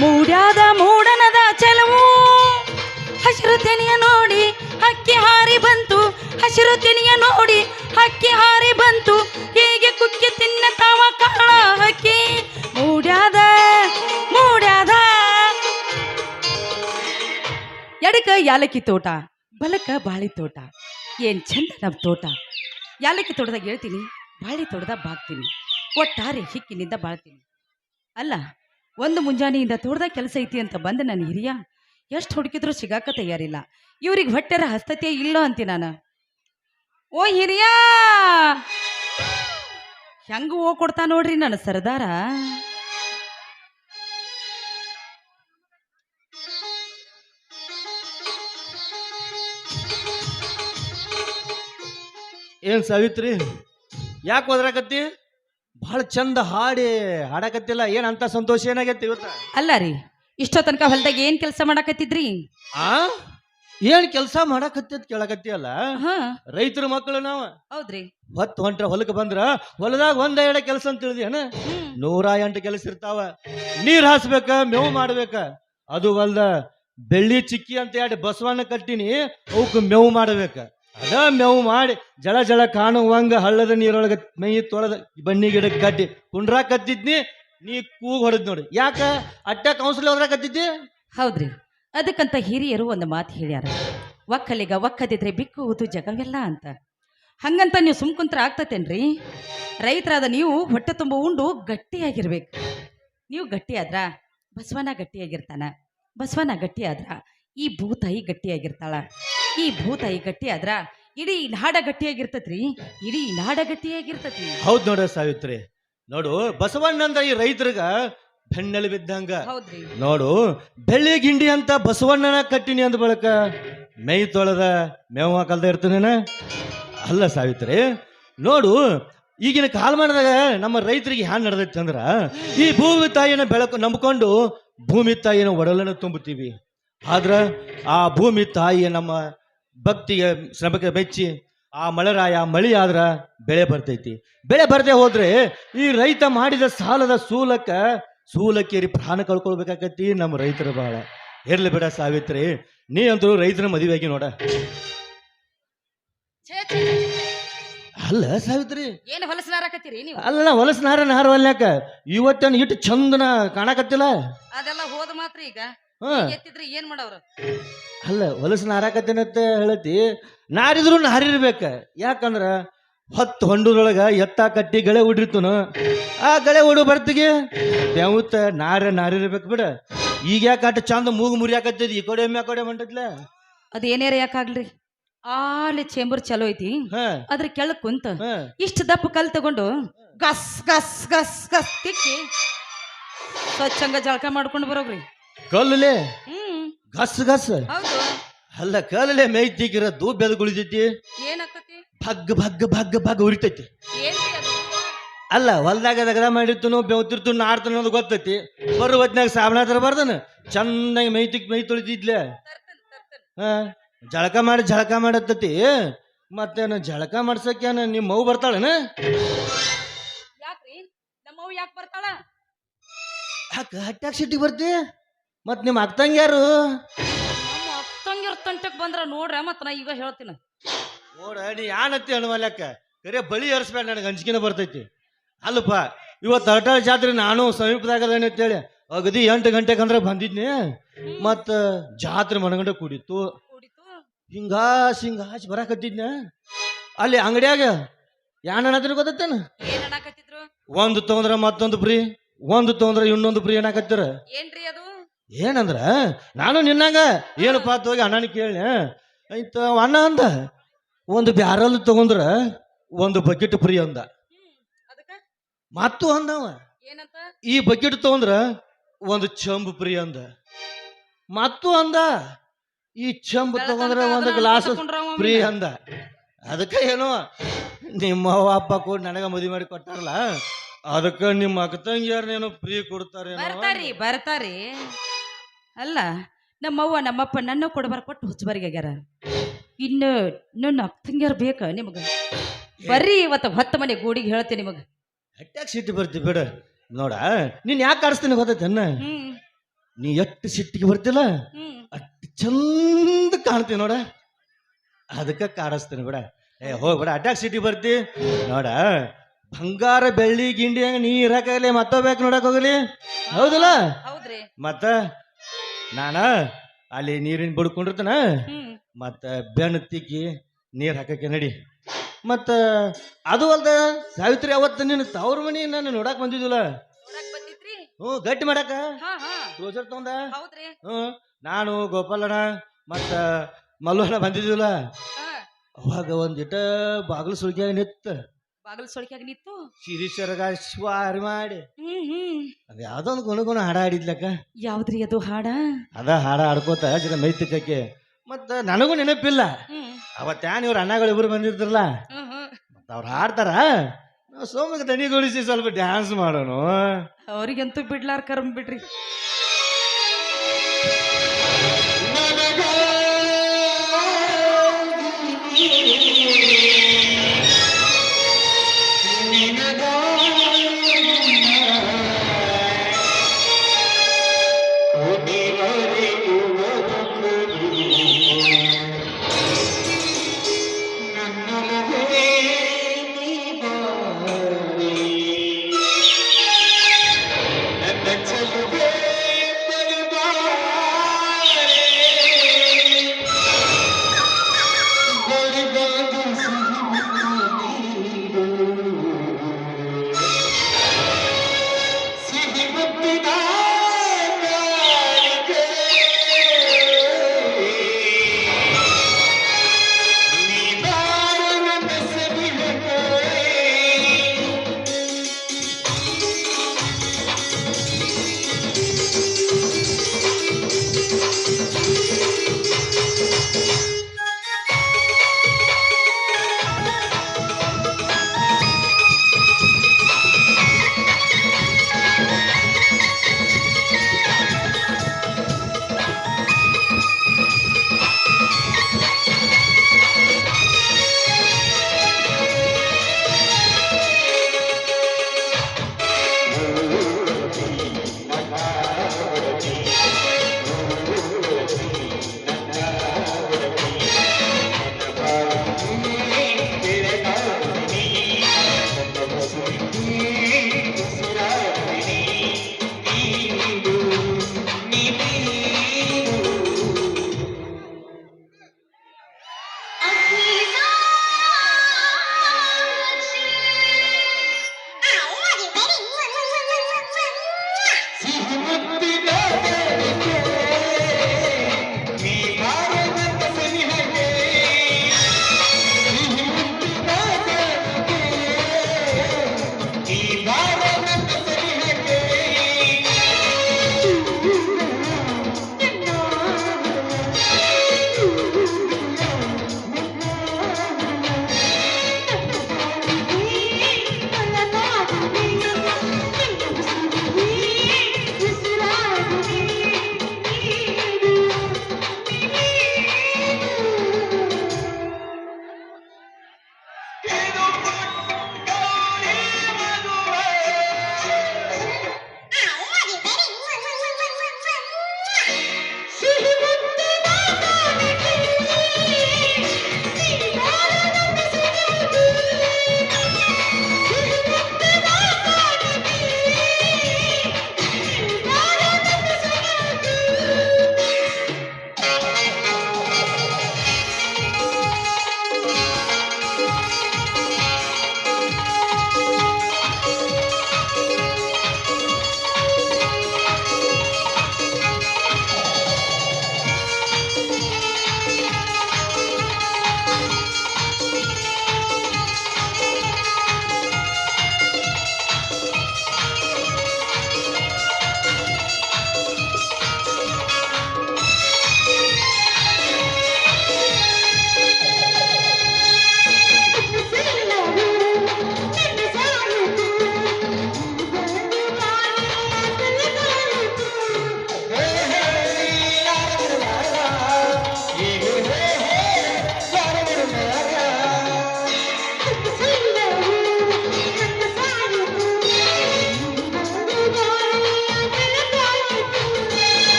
ಮೂಡ್ಯಾದ ಮೂಡನದ ಚೆಲವು ಹಸಿರು ತೆನೆಯ ನೋಡಿ ಹಕ್ಕಿ ಹಾರಿ ಬಂತು ಹಸಿರು ತೆನೆಯ ನೋಡಿ ಹಕ್ಕಿ ಹಾರಿ ಬಂತು ಹೇಗೆ ಕುಕ್ಕಿ ತಿನ್ನತಾವ ಕಾಳ ಹಕ್ಕಿ ಮೂಡ್ಯಾದ ಮೂಡ್ಯಾದ ಎಡಕ ಯಾಲಕ್ಕಿ ತೋಟ ಬಲಕ ಬಾಳಿ ತೋಟ ಏನ್ ಚಂದ ನಮ್ಮ ತೋಟ ಯಾಲಕ್ಕಿ ತೋಟದಾಗ ಹೇಳ್ತೀನಿ ಬಾಳಿ ತೋಟದಾಗ ಬಾಗ್ತೀನಿ ಒಟ್ಟಾರೆ ಹಿಕ್ಕಿನಿಂದ ಬಾಳ್ತೀನಿ ಅಲ್ಲ ಒಂದು ಮುಂಜಾನೆಯಿಂದ ತೋಟದಾಗ ಕೆಲಸ ಐತಿ ಅಂತ ಬಂದು ನನ್ನ ಹಿರಿಯ ಎಷ್ಟು ಹುಡುಕಿದ್ರು ಸಿಗಾಕ ತಯಾರಿಲ್ಲ ಇವ್ರಿಗೆ ಹೊಟ್ಟೆರ ಹಸ್ತತೆ ಇಲ್ಲೋ ಅಂತಿ ನಾನು ಓ ಹಿರಿಯ ಹೆಂಗ ಹೂ ಕೊಡ್ತಾ ನೋಡ್ರಿ ನನ್ನ ಸರ್ದಾರ ಏನ್ ಸಾವಿತ್ರಿ ಯಾಕೆ ಹೋದ್ರಾಕತ್ತಿ ಭಾಳ ಚಂದ ಹಾಡಕತ್ತಿಲ್ಲ ಏನ್ ಅಂತ ಸಂತೋಷ ಏನಾಗೈತಿ ಇವತ್ತ ಅಲ್ಲ ರೀ ಇಷ್ಟೋ ತನಕ ಹೊಲದಾಗ ಏನ್ ಕೆಲಸ ಮಾಡಾಕತ್ತಿದ್ರಿ ಆ ಏನ್ ಕೆಲಸ ಮಾಡಾಕತ್ತಿದ್ ಕೇಳಕತ್ತಿ ಅಲ್ಲ ಹಾ ರೈತರ ಮಕ್ಕಳು ನಾವ ಹೌದ್ರಿ ಹೊಂಟ್ರ ಹೊಲಕ್ಕೆ ಬಂದ್ರ ಹೊಲದಾಗ ಒಂದೆರಡು ಕೆಲಸ ಅಂತ ತಿಳಿದೇನ 108 ಕೆಲಸ ಇರ್ತಾವ ನೀರ್ ಹಾಸ್ಬೇಕ ಮೇವು ಮಾಡ್ಬೇಕ ಅದು ಅಲ್ದ ಬೆಳ್ಳಿ ಚಿಕ್ಕಿ ಅಂತ ಹೇಳಿ ಬಸವಣ್ಣ ಕಟ್ಟಿನಿ ಅವಕ್ ಮೇವು ಮಾಡ್ಬೇಕ ಅದ ಮೇವು ಮಾಡಿ ಜಳ ಜಳ ಕಾಣುವಂಗ ಹಳ್ಳದ ನೀರೊಳಗ ಮೈ ತೊಳೆದ ಬನ್ನಿ ಗಿಡಕ್ಕೆ ಕಟ್ಟಿ ಕುಂಡ್ರಾಕತ್ತಿದ್ನಿ ನೀ ಕೂಗ್ ಹೊಡೆದ್ ನೋಡಿ ಯಾಕ ಅಟ್ಟ ಕೌನ್ಸಿಲ್ ಹೋದ್ರಾಕತ್ತಿದ್ದಿ ಹೌದ್ರಿ ಅದಕ್ಕಂತ ಹಿರಿಯರು ಒಂದು ಮಾತು ಹೇಳ್ಯಾರ ಒಕ್ಕಲಿಗ ಒಕ್ಕದಿದ್ರೆ ಬಿಕ್ಕುವುದು ಜಗವೆಲ್ಲ ಅಂತ ಹಂಗಂತ ನೀವು ಸುಮ್ಕುಂತ್ರ ಆಗ್ತತೇನ್ರಿ ರೈತರಾದ ನೀವು ಹೊಟ್ಟೆ ತುಂಬ ಉಂಡು ಗಟ್ಟಿಯಾಗಿರ್ಬೇಕು ನೀವು ಗಟ್ಟಿಯಾದ್ರ ಬಸವನ ಗಟ್ಟಿಯಾಗಿರ್ತಾನ ಬಸವನ ಗಟ್ಟಿಯಾದ್ರ ಈ ಭೂತಾಯಿ ಗಟ್ಟಿಯಾಗಿರ್ತಾಳ ಈ ಭೂತಾಯಿ ಗಟ್ಟಿಯಾದ್ರ ಇಡೀ ನಾಡ ಗಟ್ಟಿಯಾಗಿರ್ತತ್ರಿ ಇಡೀ ನಾಡ ಗಟ್ಟಿಯಾಗಿರ್ತತಿ ಹೌದ್ ನೋಡ ಸಾವಿತ್ರಿ ನೋಡು ಬಸವಣ್ಣ ಅಂದ್ರ ಈ ರೈತರಿಗ ಬೆನ್ನೆಲು ಬಿದ್ದಂಗ ಹೌದ್ರಿ ನೋಡು ಬೆಳ್ಳಿ ಗಿಂಡಿ ಅಂತ ಬಸವಣ್ಣನ ಕಟ್ಟಿನಿ ಅಂದ ಬಳಕ ಮೈ ತೊಳೆದ ಮೇವು ಹಾಕಲ್ದ ಇರ್ತನೇನ ಅಲ್ಲ ಸಾವಿತ್ರಿ ನೋಡು ಈಗಿನ ಕಾಲಮಾನದಾಗ ನಮ್ಮ ರೈತರಿಗೆ ಹ್ಯಾಂಗ ನಡೆದೈತಿ ಅಂದ್ರ ಈ ಭೂಮಿ ತಾಯಿನ ಬೆಳಕು ನಂಬ್ಕೊಂಡು ಭೂಮಿ ತಾಯಿನ ಒಡಲನ್ನು ತುಂಬುತ್ತೀವಿ ಆದ್ರ ಆ ಭೂಮಿ ತಾಯಿಯ ನಮ್ಮ ಭಕ್ತಿಗೆ ಶ್ರಮಕ್ಕೆ ಮೆಚ್ಚಿ ಆ ಮಳೆರಾಯ ಮಳಿ ಆದ್ರ ಬೆಳೆ ಬರ್ತೈತಿ ಬೆಳೆ ಬರ್ದೇ ಹೋದ್ರೆ ಈ ರೈತ ಮಾಡಿದ ಸಾಲದ ಸೂಲಕ್ಕೇರಿ ಪ್ರಾಣ ಕಳ್ಕೊಳ್ಬೇಕಾಕತಿ ನಮ್ಮ ರೈತರು ಬಹಳ ಇರ್ಲಿ ಬಿಡ ಸಾವಿತ್ರಿ ನೀ ಅಂತೂ ರೈತರ ಮದುವೆ ಆಗಿ ನೋಡ ಅಲ್ಲ ಸಾವಿತ್ರಿ ಏನು ಹೊಲಸನಾರಕತ್ತೀರಿ ನೀವು ಅಲ್ಲ ಹೊಲಸ ನಾರ ಅಲ್ಯಾಕ ಇವತ್ತೇನು ಇಟ್ಟು ಚಂದನ ಕಾಣಕತ್ತಿಲ್ಲ ಅದೆಲ್ಲ ಹೋದ ಮಾತ್ರ ಈಗ ಎತ್ತಿದ್ರೆ ಏನ್ ಮಾಡವ್ರ ಅಲ್ಲ ಹೊಲಸ ನಾರಾಕತ್ತೇನಂತ ಹೇಳತಿ ನಾರಿದ್ರು ನಾರಿರ್ಬೇಕ ಯಾಕಂದ್ರ 10 ಹೊಂಡದೊಳಗ ಎತ್ತ ಕಟ್ಟಿ ಗಳೆ ಉಡಿರ್ತನು ಆ ಗಳೆ ಉಡು ಬರ್ತಿಗೆ ಬೆವತ್ತ ನಾರಿರ್ಬೇಕು ಬಿಡ ಈಗ ಯಾಕೆ ಅಟ್ ಚಂದ ಮೂಗು ಮುರಿಯಾಕತ್ತದ ಈ ಕಡೆ ಆ ಕಡೆ ಹೊಂಟದ್ಲ ಅದೇನೇರ ಯಾಕಾಗ್ಲಿ ಅಲ್ಲಿ ಚೇಂಬರ್ ಚಲೋ ಐತಿ ಅದ್ರ ಕೆಳಗ್ ಕುಂತ ಇಷ್ಟ ದಪ್ಪ ಕಲ್ ತಗೊಂಡು ಗಸ್ ಗಸ್ ಗಸ್ ಗಸ್ ತಿಕ್ಕಿ ಸ್ವಚ್ಛಂಗ ಜಳಕ ಮಾಡ್ಕೊಂಡು ಬರೋಗ್ರಿ ಕಲ್ಲಲೆ ಗಸ್ ಗಸ್ ಹೌದು ಅಲ್ಲ ಕಲ್ಲಲೆ ಮೈ ತಿಕ್ಕಿರದ್ದು ಬೆದಗುಳಿದೈತಿ ಏನಾಗ್ತತಿ ಭಗ್ ಭಗ್ ಭಗ್ ಭಗ್ ಉರಿತೈತಿ ಅಲ್ಲ ಹೊಲ್ದಾಗ ದಗದ ಮಾಡಿರ್ತನು ಬೆವತಿರ್ತು ನಾಡ್ತಾನ ಅನ್ನೋದು ಗೊತ್ತೈತಿ ಬರೋ ಹೊತ್ನಾಗ ಸಾಬಣ ಹತ್ರ ಬರ್ದನ ಚೆನ್ನಾಗಿ ಮೈ ತೊಳಿತಿದ್ಲೆ ಜಳಕ ಮಾಡತ್ತತಿ ಮತ್ತೇನು ಜಳಕ ಮಾಡ್ಸಕ್ಕೇನ ನಿಮ್ಮ ಮಗು ಬರ್ತಾಳನ ಯಾಕ್ರಿ ನಮ್ಮವ್ ಯಾಕೆ ಬರ್ತಾಳ ಹಟ್ಟಾಗ ಸಿಟ್ಟಿಗೆ ಬರ್ತಿ ಮತ್ ನಿಮ್ಮ ಅಕ್ಕಂಗ ಯಾರು ನಮ್ಮ ಅಕ್ಕಂಗಿರ್ ತಂಟಕ್ ಬಂದ್ರ ನೋಡ್ರ ಮತ್ ನಾ ಈಗ ಹೇಳ್ತೀನಿ ನೋಡ ನೀ ಯಾನತ್ತಿ ಅಣ್ಮಲ್ಯಾಕ ಕರೆ ಬಳಿ ಹರಿಸ್ಬೇಡ ನನಗೆ ಅಂಜಿಕೆನ ಬರ್ತೈತಿ ಅಲ್ಲಪ್ಪ ಇವತ್ತು ಅಟಾಳ ಜಾತ್ರೆ ನಾನು ಸಮೀಪದಾಗದೇನೆ ಅಂತೇಳಿ ಅಗದಿ 8 ಗಂಟೆಗೆ ಅಂದ್ರೆ ಬಂದಿದ್ನಿ ಮತ್ತ ಜಾತ್ರೆ ಮನಗಂಡ ಕುಡಿತು ಹಿಂಗಾಸಿ ಬರಾಕತ್ತಿದ್ನ ಅಲ್ಲಿ ಅಂಗಡಿಯಾಗ ಯಾನತ್ರ ಗೊತ್ತೇನ ಒಂದು ತಗೊಂಡ್ರ ಮತ್ತೊಂದು ಫ್ರೀ ಒಂದು ತಗೊಂಡ್ರ ಇನ್ನೊಂದು ಫ್ರೀ ಏನಾಕತ್ತೀರ ಏನ್ರಿ ಅದು ಏನಂದ್ರ ನಾನು ನಿನ್ನಂಗ ಏನಪ್ಪ ಅಂತ ಹೋಗಿ ಅಣ್ಣನ ಕೇಳಿ ಆಯ್ತ ಅಣ್ಣ ಅಂದ ಒಂದು ಬ್ಯಾರಲ್ ತಗೊಂಡ್ರ ಒಂದು ಬಕೆಟ್ ಫ್ರೀ ಅಂದ ಮತ್ತು ಅಂದವ ಈ ಬಕೆಟ್ ತಗೊಂಡ್ರ ಒಂದು ಚಂಬು ಫ್ರೀ ಅಂದ ಮತ್ತು ಅಂದ ಈ ಚಂಬು ತಗೊಂಡ್ರ ಒಂದು ಗ್ಲಾಸ್ ಫ್ರೀ ಅಂದ ಅದಕ್ಕೆ ಏನೋ ನಿಮ್ಮ ಅಪ್ಪ ಕೂಡ ನನಗ ಮದುವೆ ಮಾಡಿ ಕೊಟ್ಟಾರಲ್ಲ ಅದಕ್ಕೆ ನಿಮ್ಮ ಅಕ್ಕ ತಂಗಿಯಾರನೇನೋ ಫ್ರೀ ಕೊಡ್ತಾರೆ ಬರ್ತಾರಿ ಅಲ್ಲ ನಮ್ಮವ್ವ ನಮ್ಮಪ್ಪ ನನ್ನ ಕೊಡಬಾರ ಕೊಟ್ಟು ಹುಚ್ಚಬರಿಗಾರ ಇನ್ನು ನನ್ನ ಅಕ್ಕ ತಂಗಿಯಾರ ಬೇಕ ನಿಮಗ ಬರ್ರಿ ಇವತ್ತು 10 ಮನೆ ಗೂಡಿಗೆ ಹೇಳ್ತೀನಿ ನಿಮಗ ಹಟ್ಟಾಗ ಸಿಟ್ಟು ಬರ್ತಿ ಬಿಡ ನೋಡ ನೀನ್ ಯಾಕೆ ಕಾಡಿಸ್ತೀನಿ ಗೊತ್ತೈತೆ ನೀ ಎಷ್ಟು ಸಿಟ್ಟಿಗೆ ಬರ್ತಿಲ್ಲ ಹ್ಮ್ ಅಷ್ಟು ಚಂದ ಕಾಣ್ತೀವಿ ನೋಡ, ಅದಕ್ಕೆ ಕಾಡಿಸ್ತೀನಿ ಬಿಡ. ಹೋಗ್ಬಿಡ, ಅಡ್ಡಾಕ್ ಸಿಟ್ಟಿಗೆ ಬರ್ತಿ ನೋಡ. ಬಂಗಾರ ಬೆಳ್ಳಿ ಗಿಂಡಿ ಹಂಗ ನೀ ಇರಾಕಾಗಲಿ ಮತ್ತೋಬೇಕು ನೋಡಕ್ ಹೋಗಲಿ, ಹೌದಲ್ಲ? ಹೌದ್ರಿ. ಮತ್ತ ನಾನ ಅಲ್ಲಿ ನೀರಿನ ಬಡ್ಕೊಂಡಿರ್ತಾನ, ಹ್ಮ್ ಮತ್ತ ಬೆನ್ನು ತಿಕ್ಕಿ ನೀರ್ ಹಾಕಕ್ಕೆ ನಡಿ. ಮತ್ತ ಅದು ಅಲ್ದ ಸಾವಿತ್ರಿ, ಅವತ್ತು ನಿನ್ನ ತವ್ರ ಮನಿ ನಾನು ನೋಡಕ್ ಬಂದಿದ್ದಿಲ್ಲ. ನೋಡಕ್ ಬಂದಿದ್ರಿ? ಗಟ್ಟಿ ಮಾಡಾಕ ಹಾ ಹಾ ಕ್ಲೋಸರ್ ತಗೊಂಡ. ಹೌದ್ರಿ. ನಾನು ಗೋಪಾಲಣ್ಣ ಮತ್ತ ಮಲ್ಲಣ್ಣ ಬಂದಿದ್ದಿಲ್ಲ. ಹಾ ಅವಾಗ ಒಂದಿಟ ಬಾಗಿಲು ಸುಳ್ಗ್ಯಾಗ ನಿತ್ತ ಬಾಗಲ್ ಸೊಳಕ್ಯಾಗ ನಿಂತು ಶಿರೀಶ್ವರಗ ಸ್ವಾರಿ ಮಾಡಿ ಹ್ಮ್ ಅದ ಯಾವ್ದೋ ಒಂದು ಗುಣಗುಣ ಹಾಡ ಆಡಿದ್ಲಕ್ಕ. ಯಾವ್ದ್ರಿ ಅದು ಹಾಡ? ಅದ ಹಾಡ ಆಡ್ಕೋತ ಜನ ಮೈತಿಕಕ್ಕೆ. ಮತ್ತ ನನಗೂ ನೆನಪಿಲ್ಲ ಹ್ಮ್ ಅವತ್ತ್ಯಾನ್ ಇವ್ರ ಅಣ್ಣಗಳು ಇಬ್ರು ಬಂದಿದ್ರಲ್ಲ, ಹ್ಮ್ ಹ್ಮ್ ಮತ್ತ ಅವ್ರು ಹಾಡ್ತಾರ, ನಾವು ಸೋಮಕ್ಕೆ ದನಿಗೊಳಿಸಿ ಸ್ವಲ್ಪ ಡ್ಯಾನ್ಸ್ ಮಾಡೋಣ. ಅವ್ರಿಗಂತೂ ಬಿಡ್ಲಾರ ಕರ್ಮ್ ಬಿಡ್ರಿ.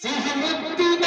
ಸಿಹಿ ಮುತ್ತಿನ